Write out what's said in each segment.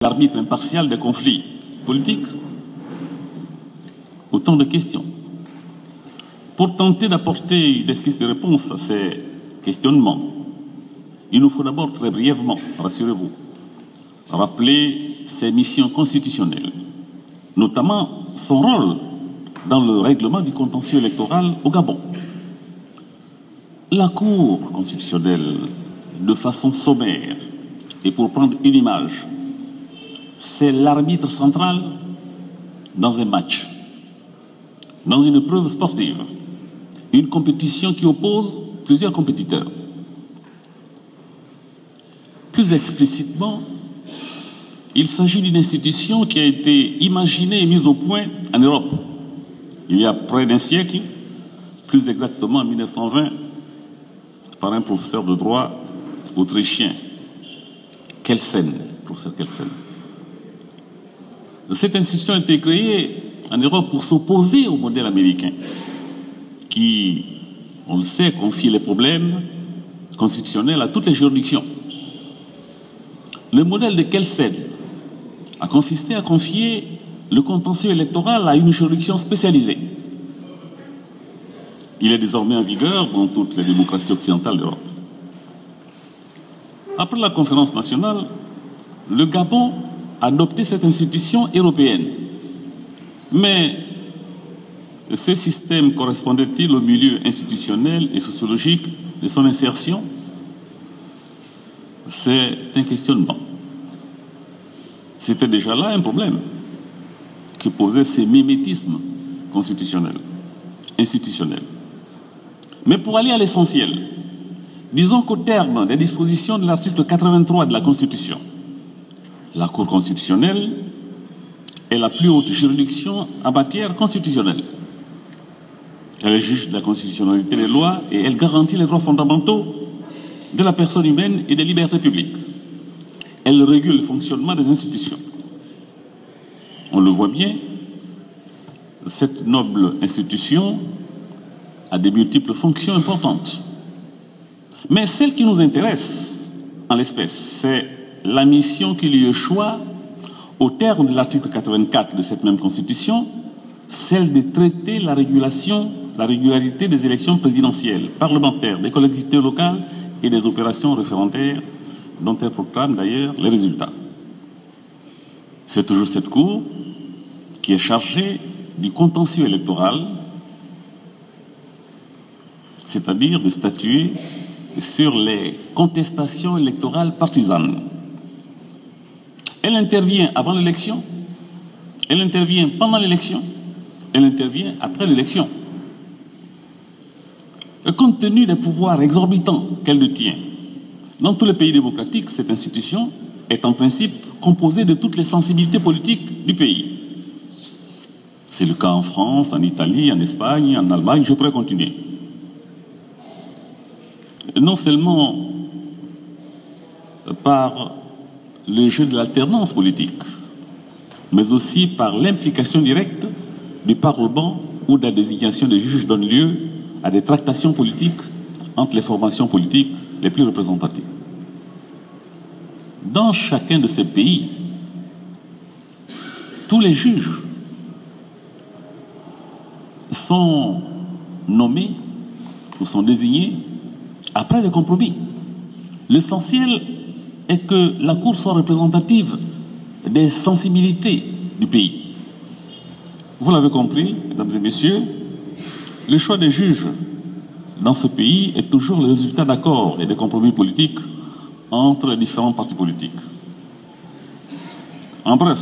l'arbitre impartial des conflits politiques. Autant de questions. Pour tenter d'apporter des pistes de réponse à ces questionnements, il nous faut d'abord très brièvement, rassurez-vous, rappeler ses missions constitutionnelles, notamment son rôle dans le règlement du contentieux électoral au Gabon. La Cour constitutionnelle, de façon sommaire, et pour prendre une image, c'est l'arbitre central dans un match, dans une épreuve sportive, une compétition qui oppose plusieurs compétiteurs. Plus explicitement, il s'agit d'une institution qui a été imaginée et mise au point en Europe il y a près d'un siècle, plus exactement en 1920, par un professeur de droit autrichien, Kelsen, professeur Kelsen. Cette institution a été créée en Europe pour s'opposer au modèle américain, qui, on le sait, confie les problèmes constitutionnels à toutes les juridictions. Le modèle de Kelsen a consisté à confier le contentieux électoral à une juridiction spécialisée. Il est désormais en vigueur dans toutes les démocraties occidentales d'Europe. Après la conférence nationale, le Gabon a adopté cette institution européenne. Mais ce système correspondait-il au milieu institutionnel et sociologique de son insertion? C'est un questionnement. C'était déjà là un problème qui posait ces mimétismes constitutionnels, institutionnels. Mais pour aller à l'essentiel, disons qu'au terme des dispositions de l'article 83 de la Constitution, la Cour constitutionnelle est la plus haute juridiction en matière constitutionnelle. Elle est juge de la constitutionnalité des lois et elle garantit les droits fondamentaux de la personne humaine et des libertés publiques. Elle régule le fonctionnement des institutions. On le voit bien, cette noble institution a des multiples fonctions importantes. Mais celle qui nous intéresse, en l'espèce, c'est la mission qui lui échoit au terme de l'article 84 de cette même Constitution, celle de traiter la régularité des élections présidentielles, parlementaires, des collectivités locales et des opérations référendaires dont elle proclame d'ailleurs les résultats. C'est toujours cette Cour qui est chargée du contentieux électoral, c'est-à-dire de statuer sur les contestations électorales partisanes. Elle intervient avant l'élection, elle intervient pendant l'élection, elle intervient après l'élection. Compte tenu des pouvoirs exorbitants qu'elle détient, dans tous les pays démocratiques, cette institution est en principe composée de toutes les sensibilités politiques du pays. C'est le cas en France, en Italie, en Espagne, en Allemagne, je pourrais continuer. Non seulement par le jeu de l'alternance politique, mais aussi par l'implication directe du Parlement où la désignation des juges donne lieu à des tractations politiques entre les formations politiques les plus représentatives. Dans chacun de ces pays, tous les juges sont nommés ou sont désignés après des compromis. L'essentiel est que la Cour soit représentative des sensibilités du pays. Vous l'avez compris, mesdames et messieurs, le choix des juges dans ce pays est toujours le résultat d'accords et de compromis politiques entre les différents partis politiques. En bref,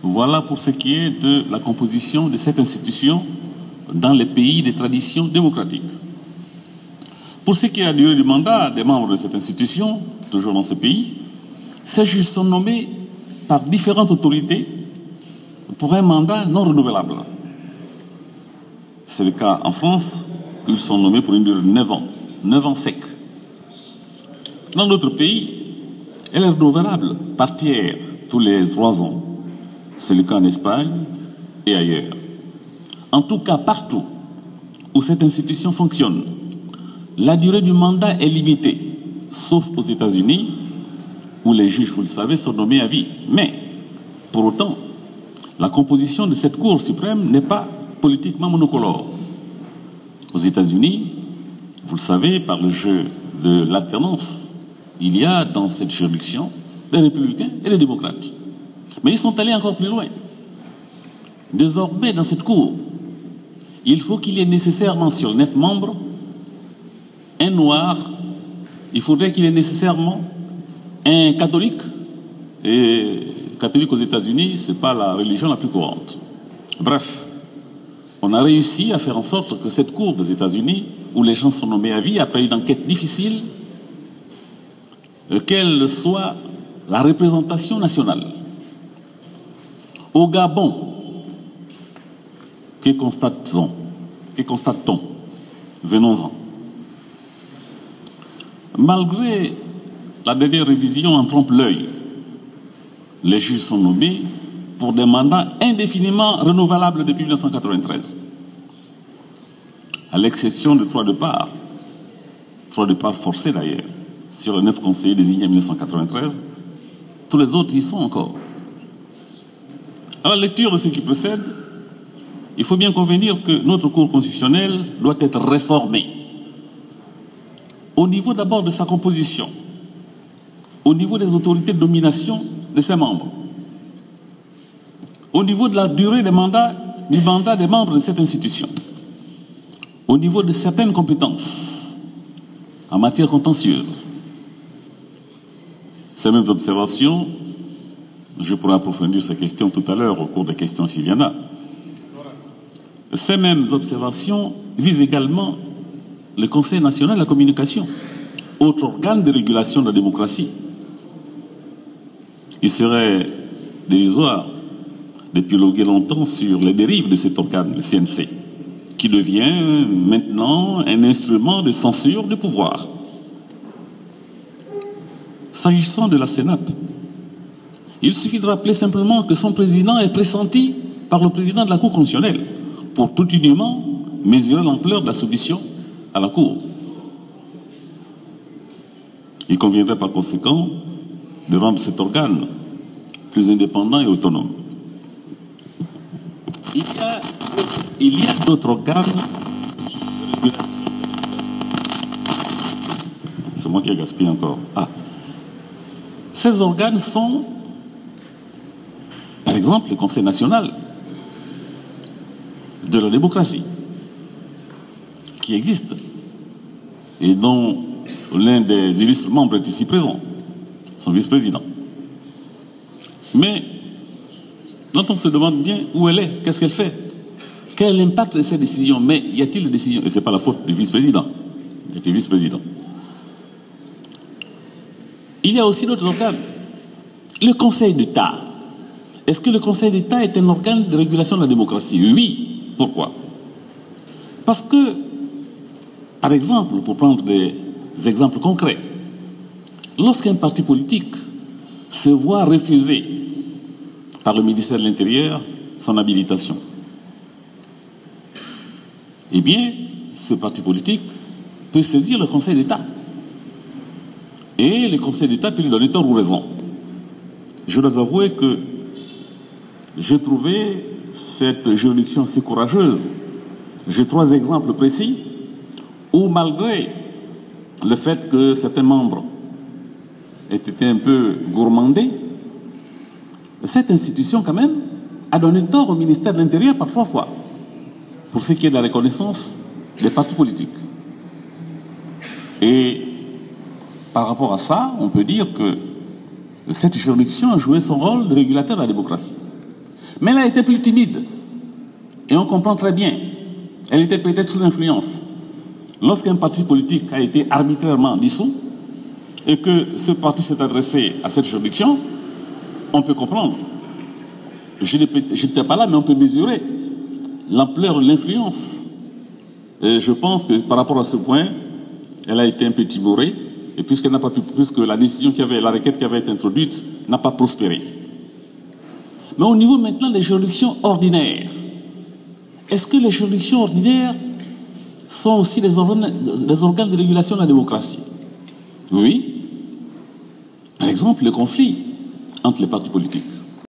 voilà pour ce qui est de la composition de cette institution dans les pays des traditions démocratiques. Pour ce qui est de la durée du mandat des membres de cette institution, toujours dans ce pays, ces juges sont nommés par différentes autorités pour un mandat non renouvelable. C'est le cas en France, où ils sont nommés pour une durée de 9 ans secs. Dans d'autres pays, elle est renouvelable par tiers tous les 3 ans. C'est le cas en Espagne et ailleurs. En tout cas, partout où cette institution fonctionne, la durée du mandat est limitée, sauf aux États-Unis, où les juges, vous le savez, sont nommés à vie. Mais, pour autant, la composition de cette Cour suprême n'est pas politiquement monocolore. Aux États-Unis, vous le savez, par le jeu de l'alternance, il y a dans cette juridiction des républicains et des démocrates. Mais ils sont allés encore plus loin. Désormais, dans cette Cour, il faut qu'il y ait nécessairement sur 9 membres un noir, il faudrait qu'il y ait nécessairement un catholique. Et catholique aux États-Unis, ce n'est pas la religion la plus courante. Bref, on a réussi à faire en sorte que cette Cour des États-Unis, où les gens sont nommés à vie, après une enquête difficile, qu'elle soit la représentation nationale. Au Gabon, que constate-t-on? Venons-en. Malgré la dernière révision en trompe-l'œil, les juges sont nommés pour des mandats indéfiniment renouvelables depuis 1993. À l'exception de 3 départs forcés d'ailleurs, sur les 9 conseillers désignés en 1993, tous les autres y sont encore. À la lecture de ce qui précède, il faut bien convenir que notre Cour constitutionnelle doit être réformée. Au niveau d'abord de sa composition, au niveau des autorités de nomination de ses membres, au niveau de la durée du mandat des membres de cette institution, au niveau de certaines compétences en matière contentieuse. Ces mêmes observations, je pourrai approfondir ces questions tout à l'heure au cours des questions s'il y en a. Ces mêmes observations visent également le Conseil national de la communication, autre organe de régulation de la démocratie. Il serait dérisoire d'épiloguer longtemps sur les dérives de cet organe, le CNC, qui devient maintenant un instrument de censure du pouvoir. S'agissant de la Sénap, il suffit de rappeler simplement que son président est pressenti par le président de la Cour constitutionnelle pour tout uniment mesurer l'ampleur de la soumission à la Cour. Il conviendrait par conséquent de rendre cet organe plus indépendant et autonome. Il y a d'autres organes de régulation. C'est moi qui ai gaspillé encore. Ces organes sont, par exemple, le Conseil national de la démocratie, qui existe et dont l'un des illustres membres est ici présent, son vice-président. Mais dont on se demande bien où elle est, qu'est-ce qu'elle fait, quel est l'impact de ces décisions. Mais y a-t-il des décisions? Et ce n'est pas la faute du vice-président, il n'y a que le vice-président. Il y a aussi d'autres organes. Le Conseil d'État. Est-ce que le Conseil d'État est un organe de régulation de la démocratie? Oui. Pourquoi? Parce que, par exemple, pour prendre des exemples concrets, lorsqu'un parti politique se voit refuser par le ministère de l'Intérieur son habilitation, eh bien, ce parti politique peut saisir le Conseil d'État. Et le Conseil d'État peut lui donner tort ou raison. Je dois avouer que j'ai trouvé cette juridiction assez courageuse. J'ai 3 exemples précis où, malgré le fait que certains membres aient été un peu gourmandés, cette institution, quand même, a donné tort au ministère de l'Intérieur par 3 fois, pour ce qui est de la reconnaissance des partis politiques. Et par rapport à ça, on peut dire que cette juridiction a joué son rôle de régulateur de la démocratie. Mais elle a été plus timide. Et on comprend très bien. Elle était peut-être sous influence. Lorsqu'un parti politique a été arbitrairement dissous et que ce parti s'est adressé à cette juridiction, on peut comprendre. Je n'étais pas là, mais on peut mesurer l'ampleur de l'influence. Et je pense que par rapport à ce point, elle a été un peu timorée. Et puisque la décision la requête qui avait été introduite n'a pas prospéré. Mais au niveau maintenant des juridictions ordinaires, est-ce que les juridictions ordinaires sont aussi des organes de régulation de la démocratie? Oui. Par exemple, le conflit entre les partis politiques.